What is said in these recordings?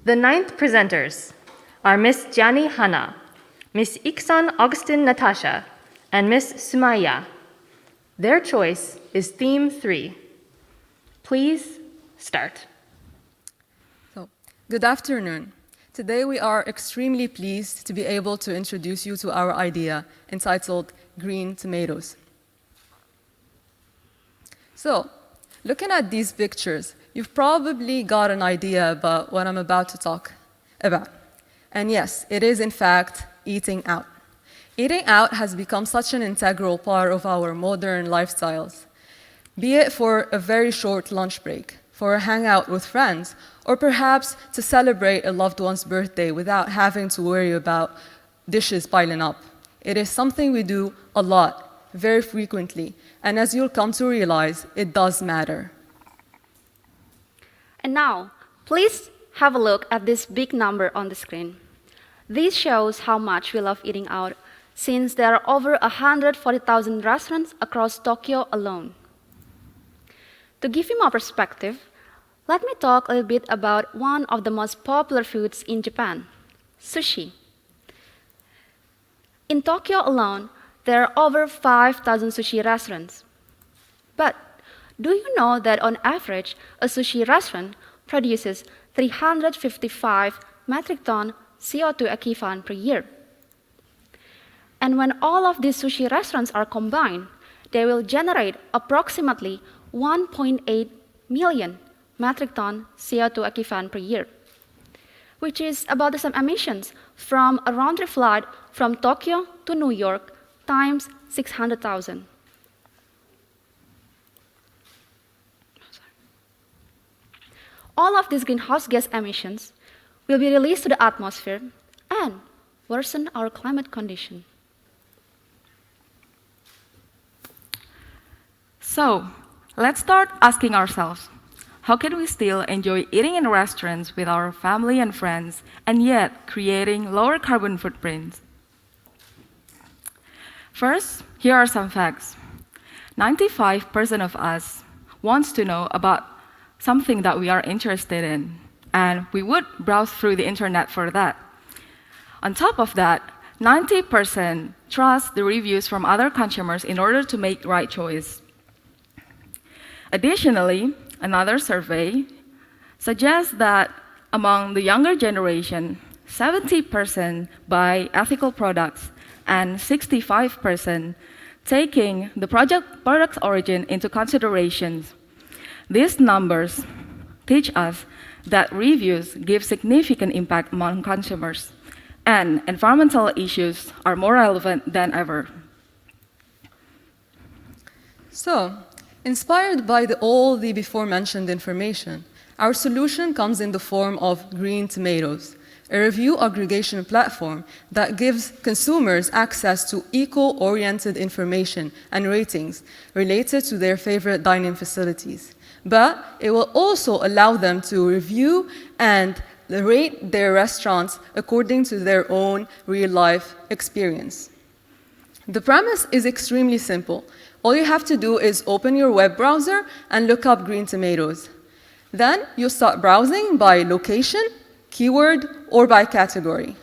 The 9th presenters are Miss Gianni Hana, Miss Iksan Augustin Natasha, and Miss Sumaya. Their choice is Theme 3. Please start. Good afternoon. Today we are extremely pleased to be able to introduce you to our idea entitled Green Tomatoes. So, looking at these pictures, you've probably got an idea about what I'm about to talk about. And yes, it is in fact eating out. Eating out has become such an integral part of our modern lifestyles, be it for a very short lunch break, for a hangout with friends, or perhaps to celebrate a loved one's birthday without having to worry about dishes piling up. It is something we do a lot, very frequently, and as you'll come to realize, it does matter. And now, please have a look at this big number on the screen. This shows how much we love eating out, since there are over 140,000 restaurants across Tokyo alone. To give you more perspective, let me talk a little bit about one of the most popular foods in Japan, sushi. In Tokyo alone, there are over 5,000 sushi restaurants. But do you know that on average, a sushi restaurant produces 355 metric ton CO2 equivalent per year? And when all of these sushi restaurants are combined, they will generate approximately 1.8 million metric ton CO2 equivalent per year, which is about the same emissions from a round-trip flight from Tokyo to New York times 600,000. All of these greenhouse gas emissions will be released to the atmosphere and worsen our climate condition. So, let's start asking ourselves, how can we still enjoy eating in restaurants with our family and friends and yet creating lower carbon footprints? First, here are some facts. 95% of us wants to know about something that we are interested in, and we would browse through the internet for that. On top of that, 90% trust the reviews from other consumers in order to make the right choice. Additionally, another survey suggests that among the younger generation, 70% buy ethical products and 65% taking the product's origin into consideration. These numbers teach us that reviews give significant impact among consumers, and environmental issues are more relevant than ever. So, inspired by all the before-mentioned information, our solution comes in the form of Green Tomatoes, a review aggregation platform that gives consumers access to eco-oriented information and ratings related to their favorite dining facilities. But it will also allow them to review and rate their restaurants according to their own real-life experience. The premise is extremely simple. All you have to do is open your web browser and look up Green Tomatoes. Then you'll start browsing by location, keyword, or by category.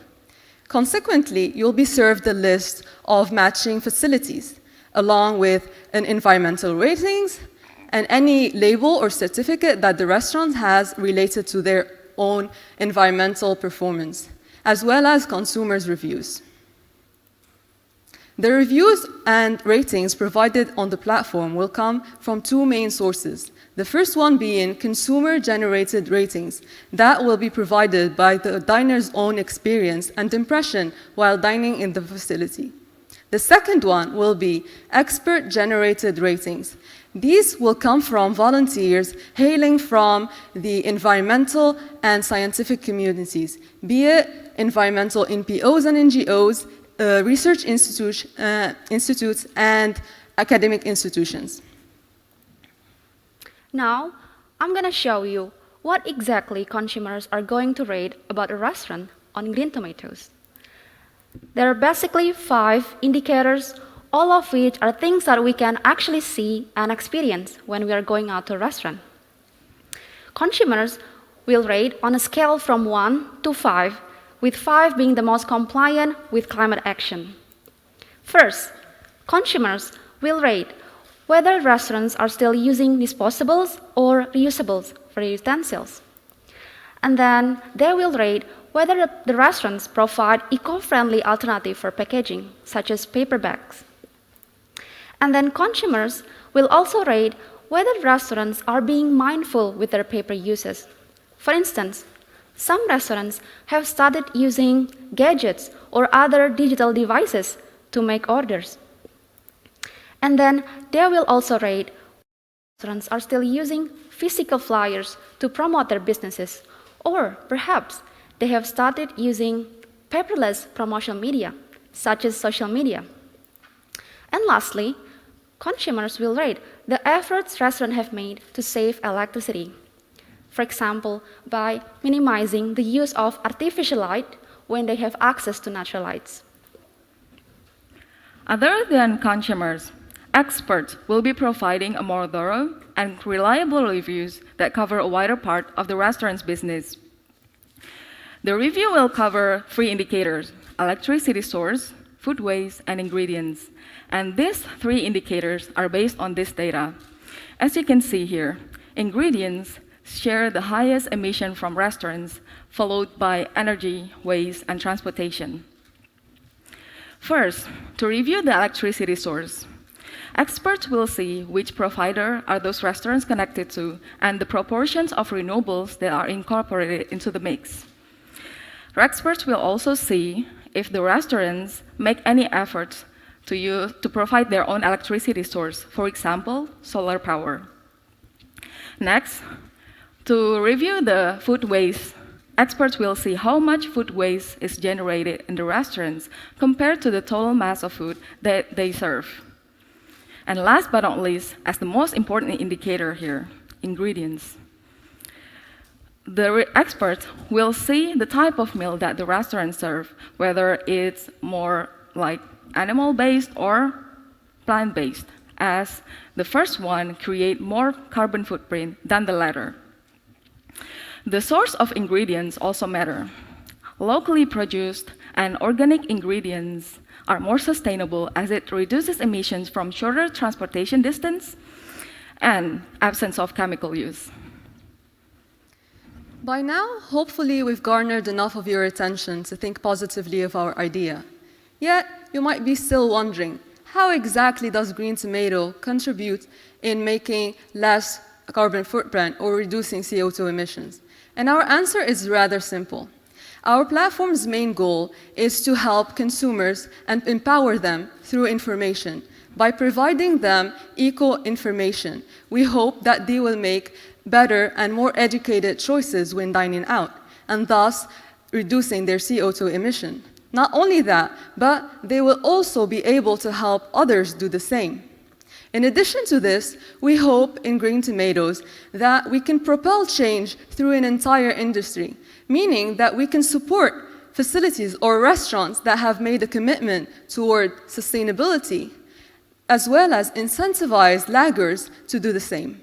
Consequently, you'll be served a list of matching facilities, along with an environmental ratings and any label or certificate that the restaurant has related to their own environmental performance, as well as consumers' reviews. The reviews and ratings provided on the platform will come from two main sources. The first one being consumer-generated ratings that will be provided by the diner's own experience and impression while dining in the facility. The second one will be expert-generated ratings. These will come from volunteers hailing from the environmental and scientific communities, be it environmental NPOs and NGOs, research institutes, and academic institutions. Now, I'm going to show you what exactly consumers are going to rate about a restaurant on Green Tomatoes. There are basically 5 indicators, all of which are things that we can actually see and experience when we are going out to a restaurant. Consumers will rate on a scale from 1 to 5, with 5 being the most compliant with climate action. First, consumers will rate whether restaurants are still using disposables or reusables for utensils. And then they will rate whether the restaurants provide eco-friendly alternative for packaging, such as paper bags. And then consumers will also rate whether restaurants are being mindful with their paper uses. For instance, some restaurants have started using gadgets or other digital devices to make orders. And then they will also rate whether restaurants are still using physical flyers to promote their businesses, or perhaps they have started using paperless promotional media, such as social media. And lastly, consumers will rate the efforts restaurants have made to save electricity. For example, by minimizing the use of artificial light when they have access to natural lights. Other than consumers, experts will be providing a more thorough and reliable reviews that cover a wider part of the restaurant's business. The review will cover 3 indicators: electricity source, food waste, and ingredients. And these 3 indicators are based on this data. As you can see here, ingredients share the highest emission from restaurants, followed by energy, waste, and transportation. First, to review the electricity source, experts will see which provider are those restaurants connected to and the proportions of renewables that are incorporated into the mix. Experts will also see if the restaurants make any efforts to provide their own electricity source, for example, solar power. Next, to review the food waste, experts will see how much food waste is generated in the restaurants compared to the total mass of food that they serve. And last but not least, as the most important indicator here, ingredients. The experts will see the type of meal that the restaurants serve, whether it's more like animal-based or plant-based, as the first one create more carbon footprint than the latter. The source of ingredients also matter. Locally produced and organic ingredients are more sustainable as it reduces emissions from shorter transportation distance and absence of chemical use. By now, hopefully we've garnered enough of your attention to think positively of our idea. Yet, you might be still wondering, how exactly does green tomato contribute in making less carbon footprint or reducing CO2 emissions? And our answer is rather simple. Our platform's main goal is to help consumers and empower them through information. By providing them eco-information, we hope that they will make better and more educated choices when dining out, and thus reducing their CO2 emission. Not only that, but they will also be able to help others do the same. In addition to this, we hope in Green Tomatoes that we can propel change through an entire industry, meaning that we can support facilities or restaurants that have made a commitment toward sustainability, as well as incentivize laggards to do the same.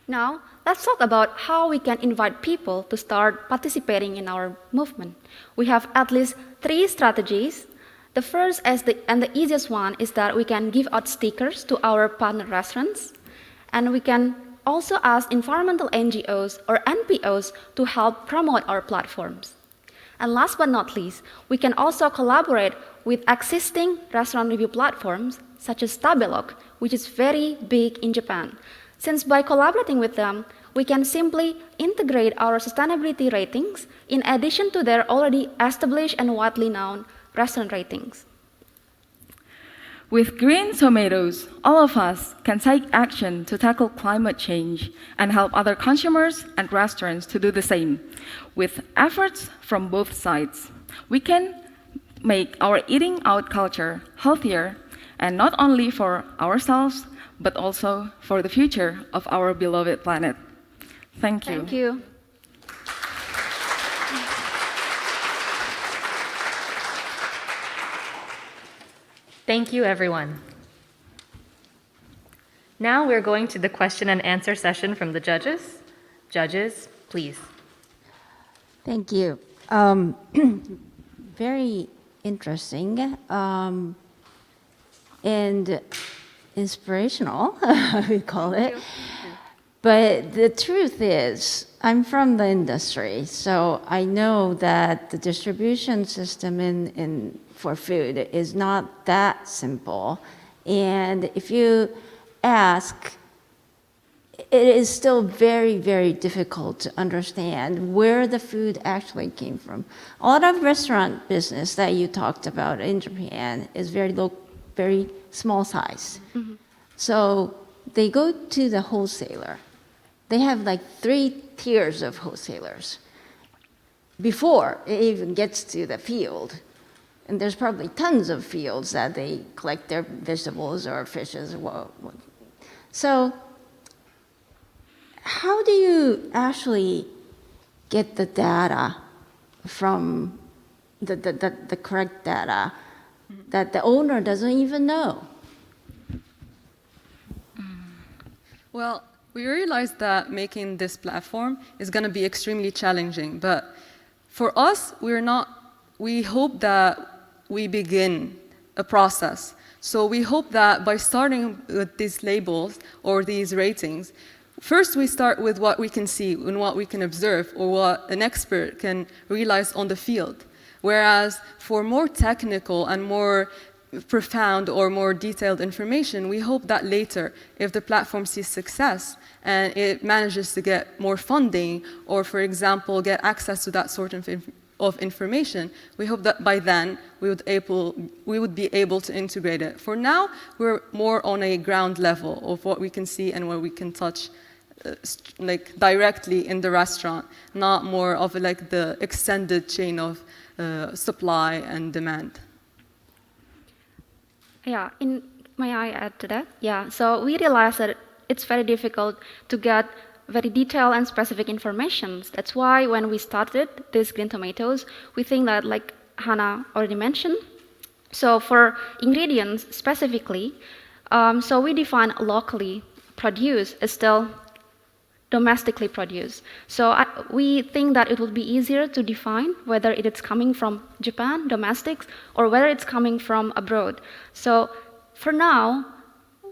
Now, let's talk about how we can invite people to start participating in our movement. We have at least 3 strategies. The first and the easiest one is that we can give out stickers to our partner restaurants, and we can also ask environmental NGOs or NPOs to help promote our platforms. And last but not least, we can also collaborate with existing restaurant review platforms such as Tabelog, which is very big in Japan. Since by collaborating with them, we can simply integrate our sustainability ratings in addition to their already established and widely known restaurant ratings. With Green Tomatoes, all of us can take action to tackle climate change and help other consumers and restaurants to do the same. With efforts from both sides, we can make our eating out culture healthier, and not only for ourselves, but also for the future of our beloved planet. Thank you. Thank you. Thank you, everyone. Now we're going to the question and answer session from the judges. Judges, please. Thank you. Very interesting and inspirational, we call it. But the truth is, I'm from the industry, so I know that the distribution system for food is not that simple. And if you ask, it is still very, very difficult to understand where the food actually came from. A lot of restaurant business that you talked about in Japan is very small size. Mm-hmm. So they go to the wholesaler. They have like 3 tiers of wholesalers before it even gets to the field. And there's probably tons of fields that they collect their vegetables or fishes. So how do you actually get the data from the correct data that the owner doesn't even know? Well, we realized that making this platform is going to be extremely challenging, but for us, we hope that we begin a process. So we hope that by starting with these labels or these ratings, first we start with what we can see and what we can observe or what an expert can realize on the field. Whereas for more technical and more profound or more detailed information, we hope that later, if the platform sees success and it manages to get more funding or, for example, get access to that sort of information, we hope that by then we would be able to integrate it. For now, we're more on a ground level of what we can see and what we can touch like directly in the restaurant, not more of like the extended chain of supply and demand. Yeah, may I add to that? Yeah, so we realized that it's very difficult to get very detailed and specific information. That's why when we started these green tomatoes, we think that, like Hannah already mentioned, so for ingredients specifically, so we define locally produced as still domestically produced. So we think that it would be easier to define whether it is coming from Japan, domestics, or whether it's coming from abroad. So for now,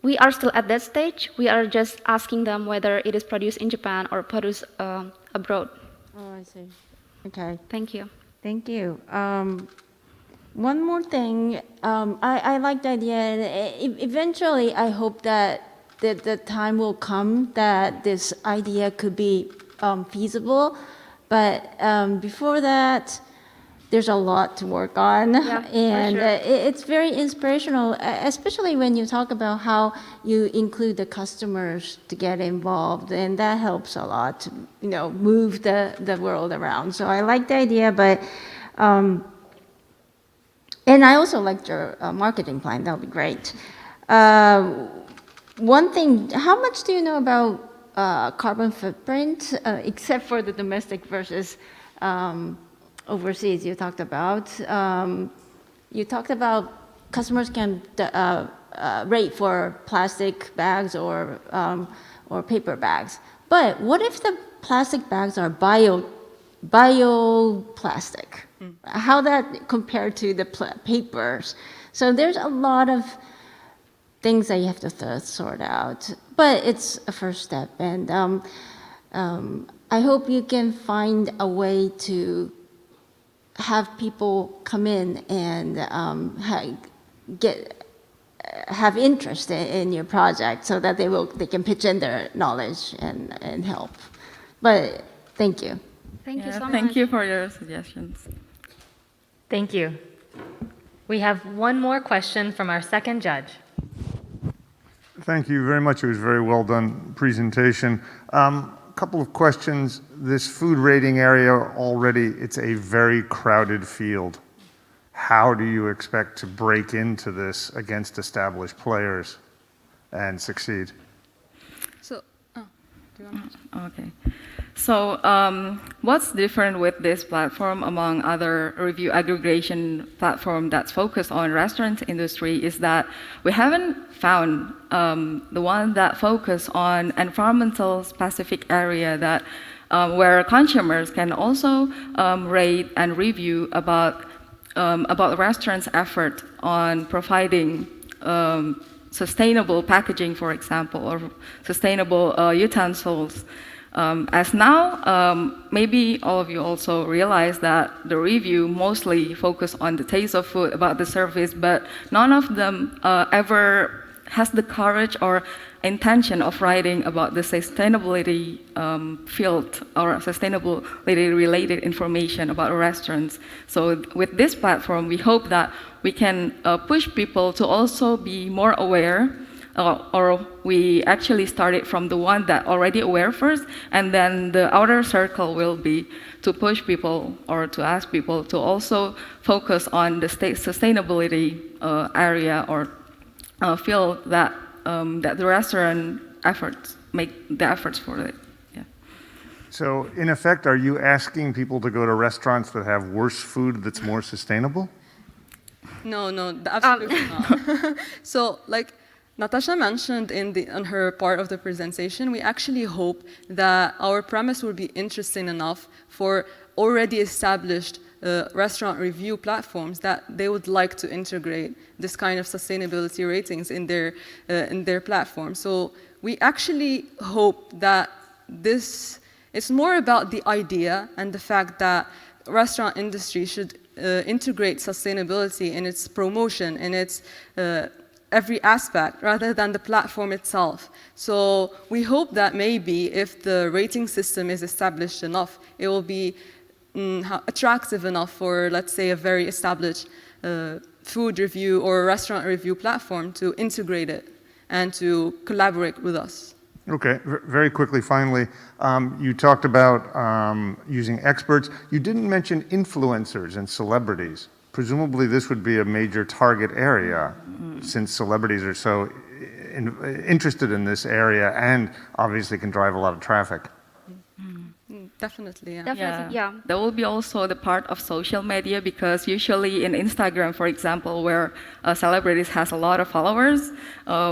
we are still at that stage. We are just asking them whether it is produced in Japan or produced abroad. Oh, I see. Okay. Thank you. Thank you. One more thing. I like the idea. And eventually, I hope that the time will come that this idea could be feasible. But before that, there's a lot to work on. Yeah, and for sure. It's very inspirational, especially when you talk about how you include the customers to get involved. And that helps a lot to, move the world around. So I like the idea, but... and I also liked your marketing plan. That would be great. One thing, how much do you know about carbon footprint, except for the domestic versus overseas you talked about? You talked about customers can rate for plastic bags or paper bags. But what if the plastic bags are bioplastic? How that compared to the papers? So there's a lot of things that you have to sort out, but it's a first step, and I hope you can find a way to have people come in and have interest in your project, so that they can pitch in their knowledge and help. But thank you. Thank you so much. Thank you for your suggestions. Thank you. We have one more question from our second judge. Thank you very much. It was a very well done presentation. Couple of questions. This food rating area already, it's a very crowded field. How do you expect to break into this against established players and succeed? So, do you want to? Okay. So what's different with this platform among other review aggregation platform that's focused on restaurant industry is that we haven't found the one that focus on environmental specific area that where consumers can also rate and review about the restaurant's effort on providing sustainable packaging, for example, or sustainable utensils. As now, maybe all of you also realize that the review mostly focus on the taste of food, about the service, but none of them ever has the courage or intention of writing about the sustainability field or sustainability related information about restaurants. So with this platform, we hope that we can push people to also be more aware, or we actually started from the one that already aware first, and then the outer circle will be to push people or to ask people to also focus on the sustainability area or field that that the restaurant efforts make the efforts for it. Yeah. So, in effect, are you asking people to go to restaurants that have worse food that's more sustainable? No, absolutely not. So, like Natasha mentioned on her part of the presentation, we actually hope that our premise will be interesting enough for already established restaurant review platforms that they would like to integrate this kind of sustainability ratings in their platform. So we actually hope that this is more about the idea and the fact that restaurant industry should integrate sustainability in its promotion, in its every aspect, rather than the platform itself. So we hope that maybe if the rating system is established enough, it will be attractive enough for, let's say, a very established food review or restaurant review platform to integrate it and to collaborate with us. Okay, very quickly, finally, you talked about using experts. You didn't mention influencers and celebrities. Presumably this would be a major target area since celebrities are so interested in this area and obviously can drive a lot of traffic. Definitely, yeah. Definitely, yeah. There will be also the part of social media because usually in Instagram, for example, where celebrities has a lot of followers,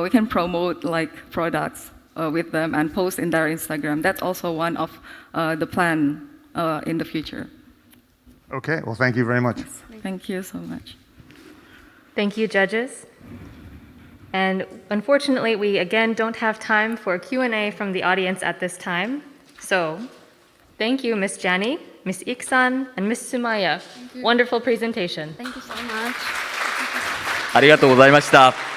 we can promote like products with them and post in their Instagram. That's also one of the plan in the future. Okay, well, thank you very much. Thank you so much. Thank you, judges. And unfortunately, we again don't have time for Q&A from the audience at this time. So thank you, Ms. Jani, Ms. Iksan, and Ms. Sumaya. Wonderful presentation. Thank you so much. ありがとうございました。